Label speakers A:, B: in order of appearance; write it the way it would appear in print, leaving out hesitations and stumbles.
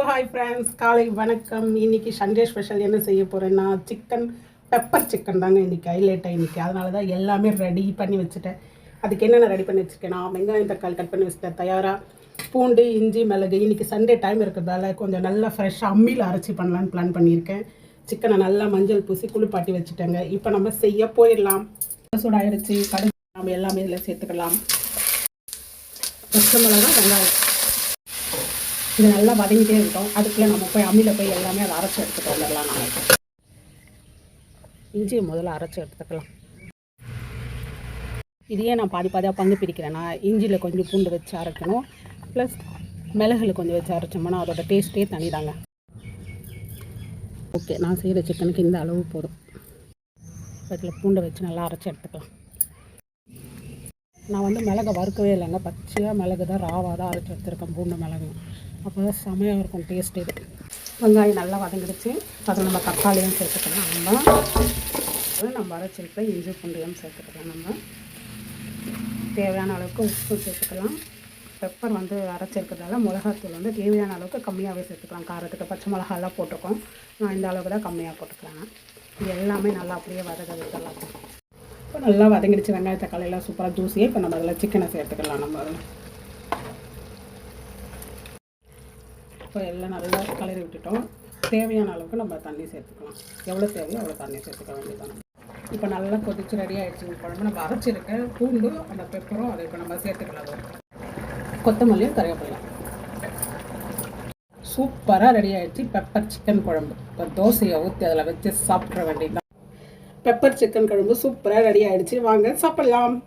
A: Hi friends, காலை வணக்கம். இன்றைக்கி சண்டே ஸ்பெஷல் என்ன செய்ய போகிறேன்னா சிக்கன் பெப்பர் சிக்கன் தாங்க இன்றைக்கி ஹைலைட்டாக இன்றைக்கி. அதனால தான் எல்லாமே ரெடி பண்ணி வச்சுட்டேன். அதுக்கு என்னென்ன ரெடி பண்ணி வச்சுருக்கேன்னா வெங்காயம் தக்காளி கட் பண்ணி வச்சுட்டேன் தயாராக, பூண்டு இஞ்சி மிளகு. இன்றைக்கி சண்டே டைம் இருக்கிறதால கொஞ்சம் நல்லா ஃப்ரெஷ்ஷாக அம்மியில் அரைச்சி பண்ணலான்னு பிளான் பண்ணியிருக்கேன். சிக்கனை நல்லா மஞ்சள் பூசி குளிப்பாட்டி வச்சுட்டேங்க. இப்போ நம்ம செய்ய போயிடலாம். சூடாகிடுச்சு. கடுகு நம்ம எல்லாமே இதில் சேர்த்துக்கலாம். பச்சை மிளகா வெங்காயம் இது நல்லா வதங்கிட்டே இருக்கும். அதுக்குள்ளே நம்ம போய் அம்மியில் போய் எல்லாமே அதை அரைச்சி எடுத்துகிட்டு வந்துடலாம். நாளைக்கு இஞ்சியை முதல்ல அரைச்சி எடுத்துக்கலாம். இதையே நான் பாதி பாதியாக பங்கு பிரிக்கிறேன்னா இஞ்சியில் கொஞ்சம் பூண்டு வச்சு அரைக்கணும், ப்ளஸ் மிளகுல கொஞ்சம் வச்சு அரைச்சோம்னா அதோட டேஸ்ட்டே தனிதாங்க. ஓகே, நான் செய்கிற சிக்கனுக்கு இந்த அளவு போதும். இதில் பூண்டை வச்சு நல்லா அரைச்சி எடுத்துக்கலாம். நான் மிளகை வறுக்கவே இல்லைங்க, பச்சையாக மிளகு தான் ராவாக தான் அரைச்சி எடுத்துருக்கேன். பூண்டு மிளகு அப்போ தான் செமையாக இருக்கும் டேஸ்ட். இது வெங்காயம் நல்லா வதங்கிடுச்சு. அதில் நம்ம தக்காளியும் சேர்த்துக்கலாம். நம்ம அரைச்சிருக்க இஞ்சி பூண்டையும் சேர்த்துக்கலாம். நம்ம தேவையான அளவுக்கு உப்பு சேர்த்துக்கலாம். பெப்பர் அரைச்சிருக்கிறதால மிளகாத்தூள் தேவையான அளவுக்கு கம்மியாகவே சேர்த்துக்கலாம். காரத்துக்கு பச்சை மிளகாலாம் போட்டிருக்கோம். நான் இந்த அளவுக்கு தான் கம்மியாக போட்டுக்கலாம். இது எல்லாமே நல்லா அப்படியே வதக்க விட்டுலாம். இப்போ நல்லா வதங்கிடுச்சு. வெங்காய தக்காளியெல்லாம் சூப்பராக ஜூஸியே. இப்போ நம்ம அதில் சிக்கனை சேர்த்துக்கலாம். நம்ம அதில் இப்போ எல்லாம் நல்லா கலரி விட்டுட்டோம். தேவையான அளவுக்கு நம்ம தண்ணி சேர்த்துக்கலாம். எவ்வளோ தேவையோ அவ்வளோ தண்ணி சேர்த்துக்க வேண்டியதான். இப்போ நல்லா கொதிச்சு ரெடி ஆகிடுச்சு குழம்பு. நம்ம அரைச்சிருக்க பூண்டு அந்த பெப்பரும் அதை இப்போ நம்ம சேர்த்துக்கலாம். கொத்தமல்லியும் கறிவேப்பிலையும். சூப்பராக ரெடி ஆகிடுச்சு பெப்பர் சிக்கன் குழம்பு. இப்போ தோசையை ஊற்றி அதில் வச்சு சாப்பிட்ற வேண்டியதுதான். பெப்பர் சிக்கன் குழம்பு சூப்பராக ரெடி ஆகிடுச்சு. வாங்க சாப்பிட்லாம்.